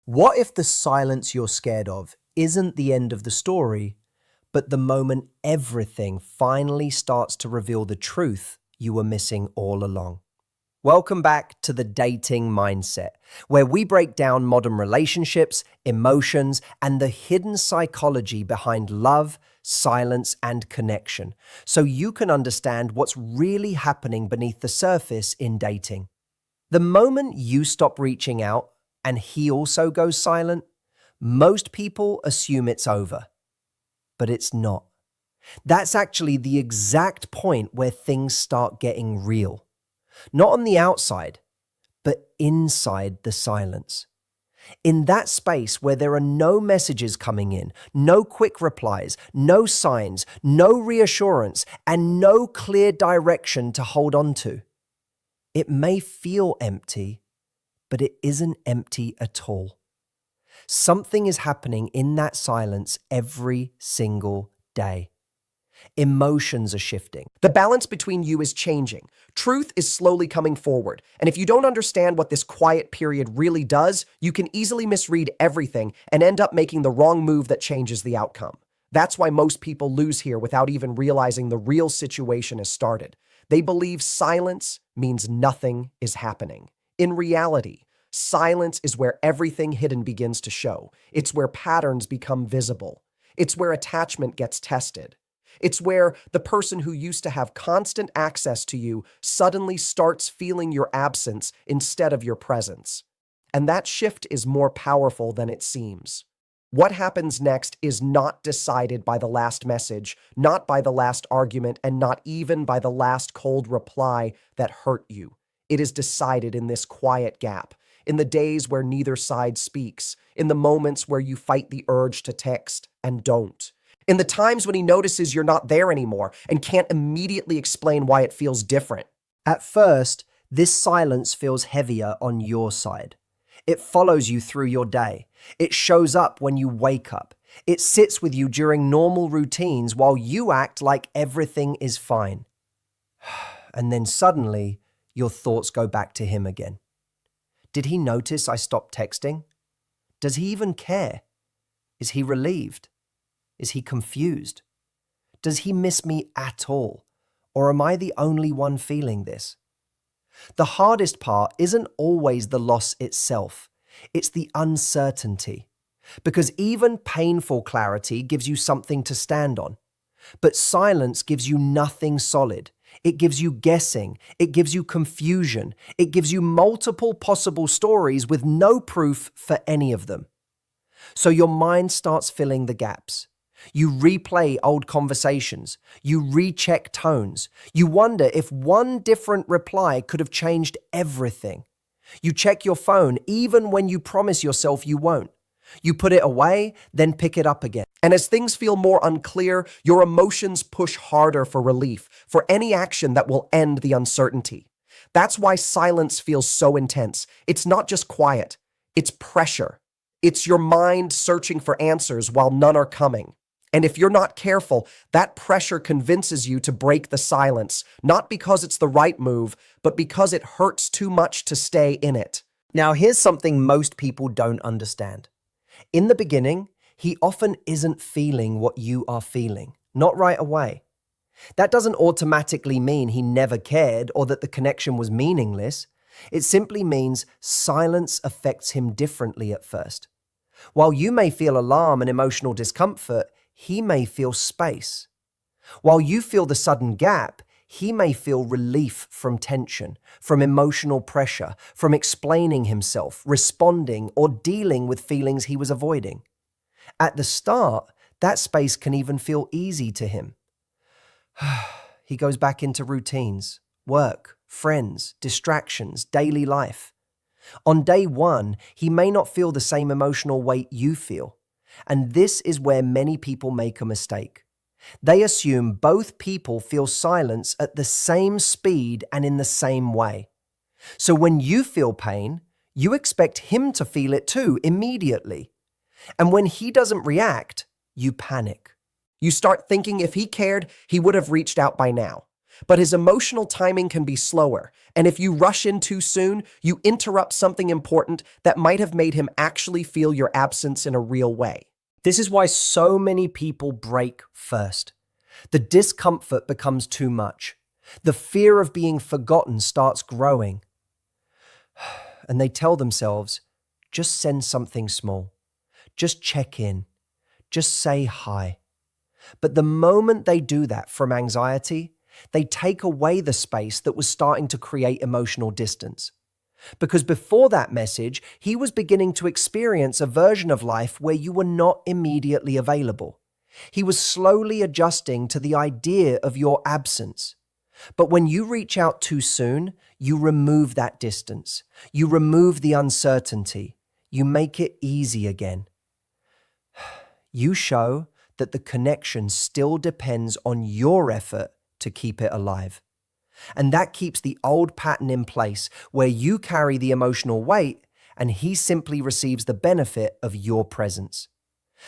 What if the silence you're scared of isn't the end of the story, but the moment everything finally starts to reveal the truth you were missing all along? Welcome back to the Dating Mindset, where we break down modern relationships, emotions, and the hidden psychology behind love, silence, and connection, so you can understand what's really happening beneath the surface in dating. The moment you stop reaching out and he also goes silent, most people assume it's over. But it's not. That's actually the exact point where things start getting real. Not on the outside, but inside the silence. In that space where there are no messages coming in, no quick replies, no signs, no reassurance, and no clear direction to hold on to. It may feel empty, but it isn't empty at all. Something is happening in that silence every single day. Emotions are shifting. The balance between you is changing. Truth is slowly coming forward. And if you don't understand what this quiet period really does, you can easily misread everything and end up making the wrong move that changes the outcome. That's why most people lose here without even realizing the real situation has started. They believe silence means nothing is happening. In reality, silence is where everything hidden begins to show. It's where patterns become visible. It's where attachment gets tested. It's where the person who used to have constant access to you suddenly starts feeling your absence instead of your presence. And that shift is more powerful than it seems. What happens next is not decided by the last message, not by the last argument, and not even by the last cold reply that hurt you. It is decided in this quiet gap, in the days where neither side speaks, in the moments where you fight the urge to text and don't, in the times when he notices you're not there anymore and can't immediately explain why it feels different. At first, this silence feels heavier on your side. It follows you through your day. It shows up when you wake up. It sits with you during normal routines while you act like everything is fine. And then suddenly, your thoughts go back to him again. Did he notice I stopped texting? Does he even care? Is he relieved? Is he confused? Does he miss me at all? Or am I the only one feeling this? The hardest part isn't always the loss itself. It's the uncertainty. Because even painful clarity gives you something to stand on. But silence gives you nothing solid. It gives you guessing. It gives you confusion. It gives you multiple possible stories with no proof for any of them. So your mind starts filling the gaps. You replay old conversations. You recheck tones. You wonder if one different reply could have changed everything. You check your phone even when you promise yourself you won't. You put it away, then pick it up again. And as things feel more unclear, your emotions push harder for relief, for any action that will end the uncertainty. That's why silence feels so intense. It's not just quiet, it's pressure. It's your mind searching for answers while none are coming. And if you're not careful, that pressure convinces you to break the silence, not because it's the right move, but because it hurts too much to stay in it. Now, here's something most people don't understand. In the beginning, he often isn't feeling what you are feeling, not right away. That doesn't automatically mean he never cared or that the connection was meaningless. It simply means silence affects him differently at first. While you may feel alarm and emotional discomfort, he may feel space. While you feel the sudden gap, he may feel relief from tension, from emotional pressure, from explaining himself, responding, or dealing with feelings he was avoiding. At the start, that space can even feel easy to him. He goes back into routines, work, friends, distractions, daily life. On day one, he may not feel the same emotional weight you feel. And this is where many people make a mistake. They assume both people feel silence at the same speed and in the same way. So when you feel pain, you expect him to feel it too immediately. And when he doesn't react, you panic. You start thinking if he cared, he would have reached out by now. But his emotional timing can be slower, and if you rush in too soon, you interrupt something important that might have made him actually feel your absence in a real way. This is why so many people break first. The discomfort becomes too much. The fear of being forgotten starts growing. And they tell themselves, just send something small. Just check in. Just say hi. But the moment they do that from anxiety, they take away the space that was starting to create emotional distance. Because before that message, he was beginning to experience a version of life where you were not immediately available. He was slowly adjusting to the idea of your absence. But when you reach out too soon, you remove that distance. You remove the uncertainty. You make it easy again. You show that the connection still depends on your effort to keep it alive. And that keeps the old pattern in place where you carry the emotional weight and he simply receives the benefit of your presence.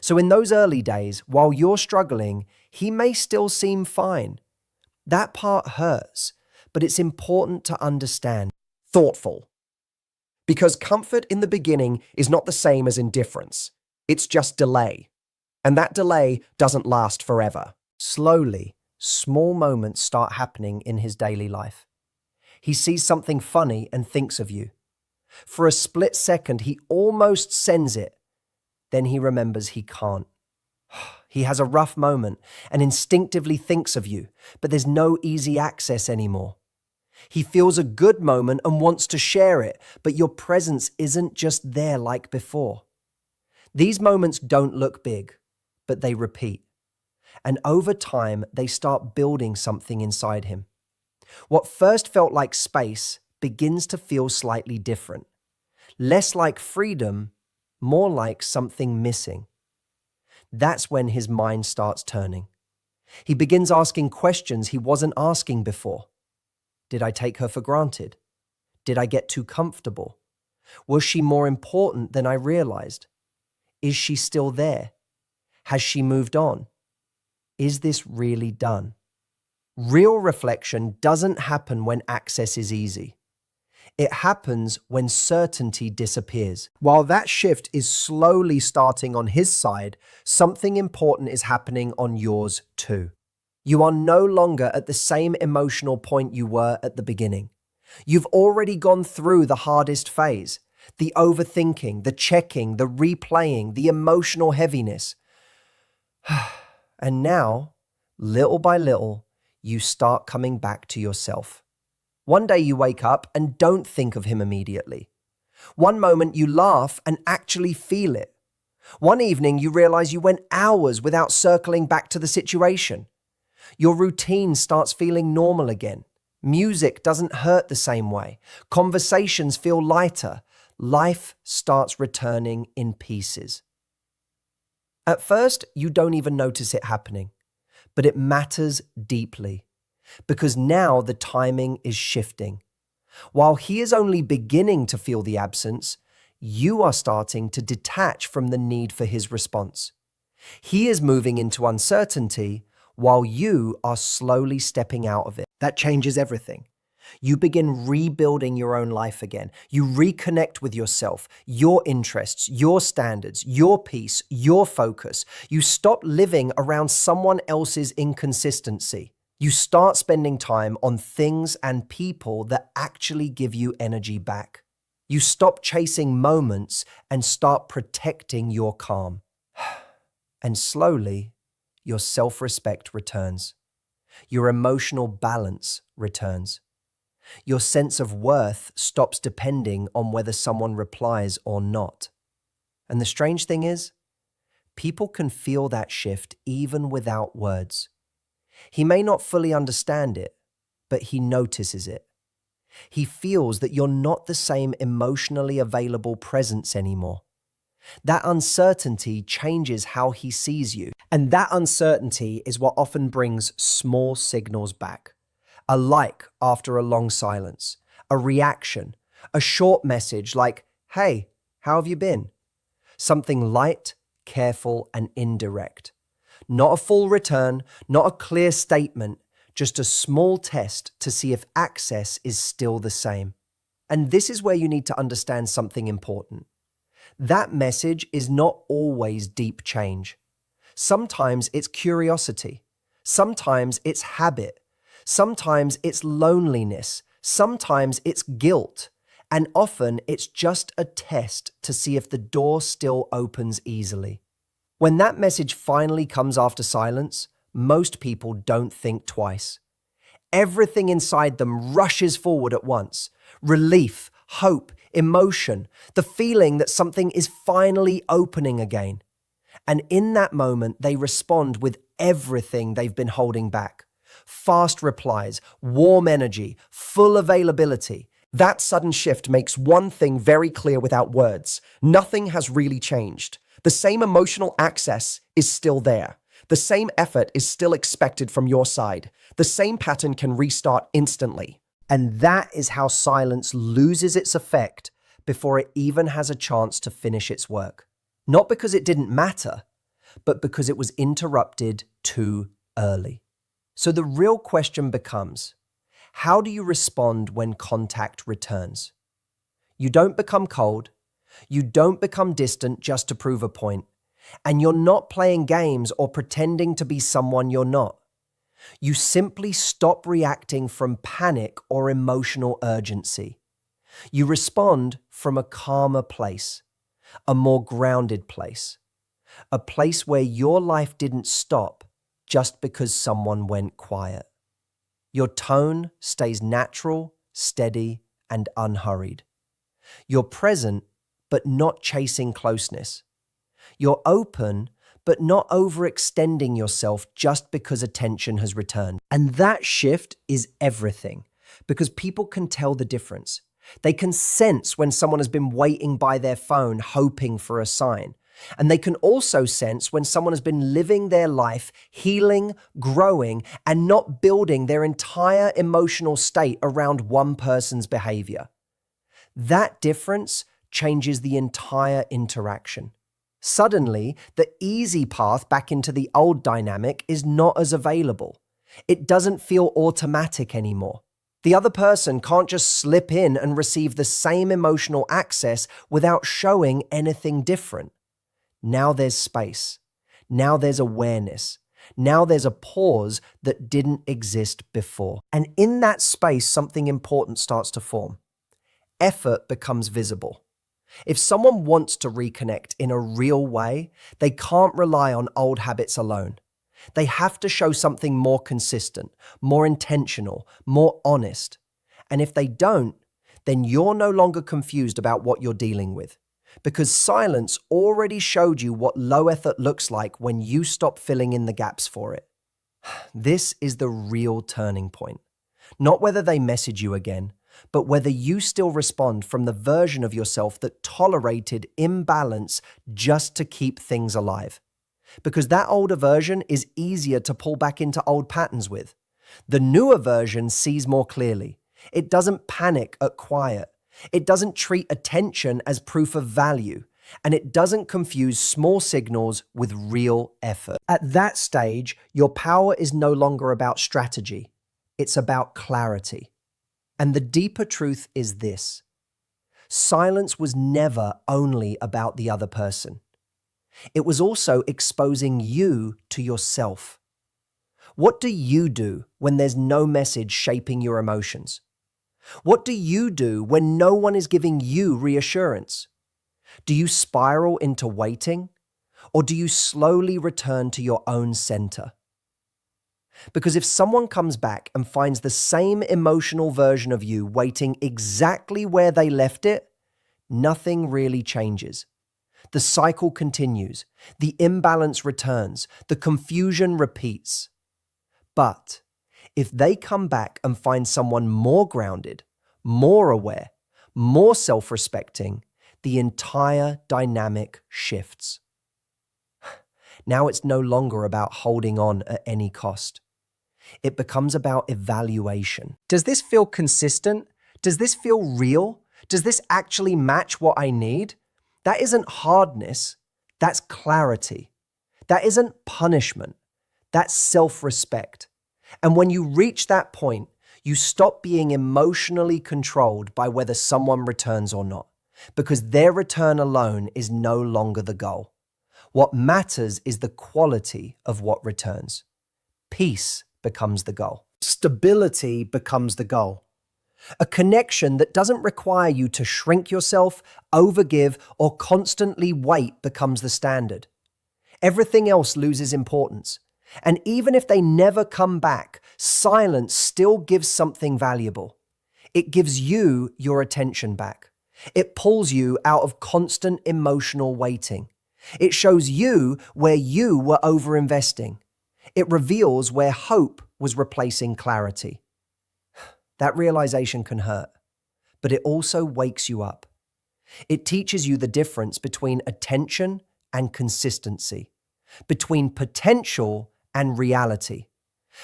So in those early days, while you're struggling, he may still seem fine. That part hurts, but it's important to understand. Thoughtful. Because comfort in the beginning is not the same as indifference. It's just delay. And that delay doesn't last forever. Slowly, small moments start happening in his daily life. He sees something funny and thinks of you. For a split second, he almost sends it. Then he remembers he can't. He has a rough moment and instinctively thinks of you, but there's no easy access anymore. He feels a good moment and wants to share it, but your presence isn't just there like before. These moments don't look big, but they repeat. And over time, they start building something inside him. What first felt like space begins to feel slightly different. Less like freedom, more like something missing. That's when his mind starts turning. He begins asking questions he wasn't asking before. Did I take her for granted? Did I get too comfortable? Was she more important than I realized? Is she still there? Has she moved on? Is this really done? Real reflection doesn't happen when access is easy. It happens when certainty disappears. While that shift is slowly starting on his side, something important is happening on yours too. You are no longer at the same emotional point you were at the beginning. You've already gone through the hardest phase, the overthinking, the checking, the replaying, the emotional heaviness. And now, little by little, you start coming back to yourself. One day you wake up and don't think of him immediately. One moment you laugh and actually feel it. One evening you realize you went hours without circling back to the situation. Your routine starts feeling normal again. Music doesn't hurt the same way. Conversations feel lighter. Life starts returning in pieces. At first, you don't even notice it happening, but it matters deeply because now the timing is shifting. While he is only beginning to feel the absence, you are starting to detach from the need for his response. He is moving into uncertainty while you are slowly stepping out of it. That changes everything. You begin rebuilding your own life again. You reconnect with yourself, your interests, your standards, your peace, your focus. You stop living around someone else's inconsistency. You start spending time on things and people that actually give you energy back. You stop chasing moments and start protecting your calm. And slowly, your self-respect returns. Your emotional balance returns. Your sense of worth stops depending on whether someone replies or not. And the strange thing is, people can feel that shift even without words. He may not fully understand it, but he notices it. He feels that you're not the same emotionally available presence anymore. That uncertainty changes how he sees you. And that uncertainty is what often brings small signals back. A like after a long silence, a reaction, a short message like, "Hey, how have you been?" Something light, careful, and indirect. Not a full return, not a clear statement, just a small test to see if access is still the same. And this is where you need to understand something important. That message is not always deep change. Sometimes it's curiosity. Sometimes it's habit. Sometimes it's loneliness. Sometimes it's guilt. And often it's just a test to see if the door still opens easily. When that message finally comes after silence, most people don't think twice. Everything inside them rushes forward at once. Relief, hope, emotion, the feeling that something is finally opening again. And in that moment, they respond with everything they've been holding back. Fast replies, warm energy, full availability. That sudden shift makes one thing very clear without words. Nothing has really changed. The same emotional access is still there. The same effort is still expected from your side. The same pattern can restart instantly. And that is how silence loses its effect before it even has a chance to finish its work. Not because it didn't matter, but because it was interrupted too early. So the real question becomes, how do you respond when contact returns? You don't become cold. You don't become distant just to prove a point. And you're not playing games or pretending to be someone you're not. You simply stop reacting from panic or emotional urgency. You respond from a calmer place, a more grounded place, a place where your life didn't stop just because someone went quiet. Your tone stays natural, steady, and unhurried. You're present, but not chasing closeness. You're open, but not overextending yourself just because attention has returned. And that shift is everything, because people can tell the difference. They can sense when someone has been waiting by their phone, hoping for a sign. And they can also sense when someone has been living their life, healing, growing, and not building their entire emotional state around one person's behavior. That difference changes the entire interaction. Suddenly, the easy path back into the old dynamic is not as available. It doesn't feel automatic anymore. The other person can't just slip in and receive the same emotional access without showing anything different. Now there's space. Now there's awareness. Now there's a pause that didn't exist before. And in that space, something important starts to form. Effort becomes visible. If someone wants to reconnect in a real way, they can't rely on old habits alone. They have to show something more consistent, more intentional, more honest. And if they don't, then you're no longer confused about what you're dealing with. Because silence already showed you what low effort looks like when you stop filling in the gaps for it. This is the real turning point. Not whether they message you again, but whether you still respond from the version of yourself that tolerated imbalance just to keep things alive. Because that older version is easier to pull back into old patterns with. The newer version sees more clearly. It doesn't panic at quiet. It doesn't treat attention as proof of value. And it doesn't confuse small signals with real effort. At that stage, your power is no longer about strategy. It's about clarity. And the deeper truth is this: silence was never only about the other person. It was also exposing you to yourself. What do you do when there's no message shaping your emotions? What do you do when no one is giving you reassurance? Do you spiral into waiting, or do you slowly return to your own center? Because if someone comes back and finds the same emotional version of you waiting exactly where they left it, nothing really changes. The cycle continues, the imbalance returns, the confusion repeats. But if they come back and find someone more grounded, more aware, more self-respecting, the entire dynamic shifts. Now it's no longer about holding on at any cost. It becomes about evaluation. Does this feel consistent? Does this feel real? Does this actually match what I need? That isn't hardness. That's clarity. That isn't punishment. That's self-respect. And when you reach that point, you stop being emotionally controlled by whether someone returns or not, because their return alone is no longer the goal. What matters is the quality of what returns. Peace becomes the goal. Stability becomes the goal. A connection that doesn't require you to shrink yourself, overgive, or constantly wait becomes the standard. Everything else loses importance. And even if they never come back, silence still gives something valuable. It gives you your attention back. It pulls you out of constant emotional waiting. It shows you where you were overinvesting. It reveals where hope was replacing clarity. That realization can hurt, but it also wakes you up. It teaches you the difference between attention and consistency, between potential and reality,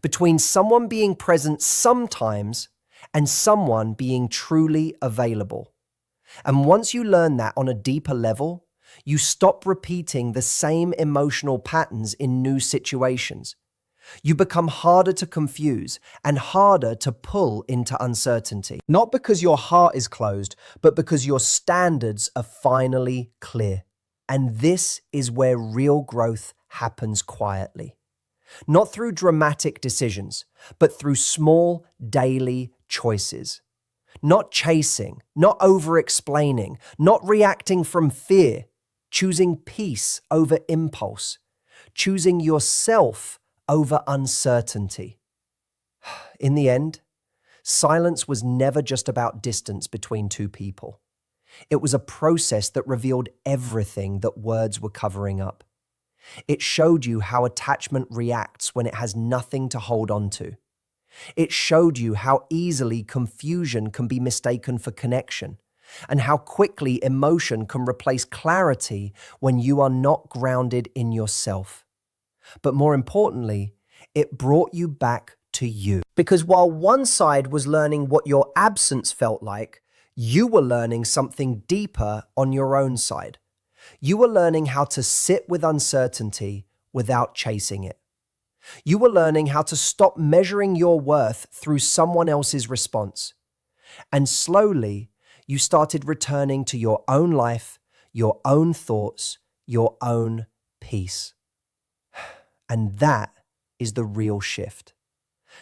between someone being present sometimes and someone being truly available. And once you learn that on a deeper level, you stop repeating the same emotional patterns in new situations. You become harder to confuse and harder to pull into uncertainty. Not because your heart is closed, but because your standards are finally clear. And this is where real growth happens quietly. Not through dramatic decisions, but through small daily choices. Not chasing, not over-explaining, not reacting from fear, choosing peace over impulse, choosing yourself over uncertainty. In the end, silence was never just about distance between two people. It was a process that revealed everything that words were covering up. It showed you how attachment reacts when it has nothing to hold on to. It showed you how easily confusion can be mistaken for connection, and how quickly emotion can replace clarity when you are not grounded in yourself. But more importantly, it brought you back to you. Because while one side was learning what your absence felt like, you were learning something deeper on your own side. You were learning how to sit with uncertainty without chasing it. You were learning how to stop measuring your worth through someone else's response. And slowly, you started returning to your own life, your own thoughts, your own peace. And that is the real shift.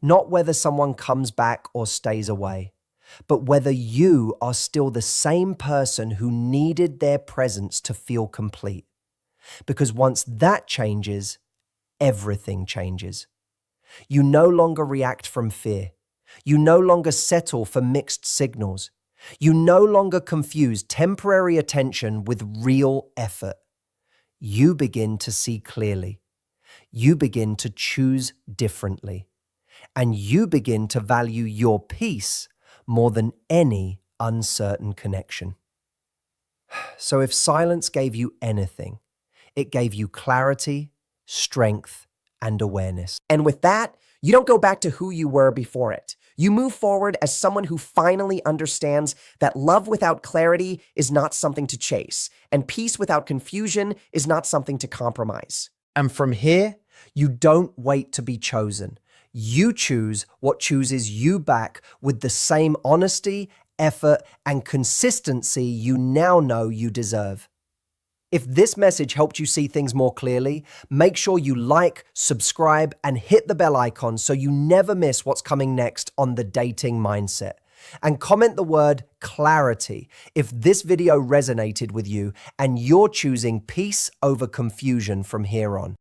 Not whether someone comes back or stays away, but whether you are still the same person who needed their presence to feel complete. Because once that changes, everything changes. You no longer react from fear. You no longer settle for mixed signals. You no longer confuse temporary attention with real effort. You begin to see clearly. You begin to choose differently. And you begin to value your peace more than any uncertain connection. So if silence gave you anything, it gave you clarity, strength, and awareness. And with that, you don't go back to who you were before it. You move forward as someone who finally understands that love without clarity is not something to chase, and peace without confusion is not something to compromise. And from here, you don't wait to be chosen. You choose what chooses you back with the same honesty, effort, and consistency you now know you deserve. If this message helped you see things more clearly, make sure you like, subscribe, and hit the bell icon so you never miss what's coming next on The Dating Mindset. And comment the word clarity if this video resonated with you and you're choosing peace over confusion from here on.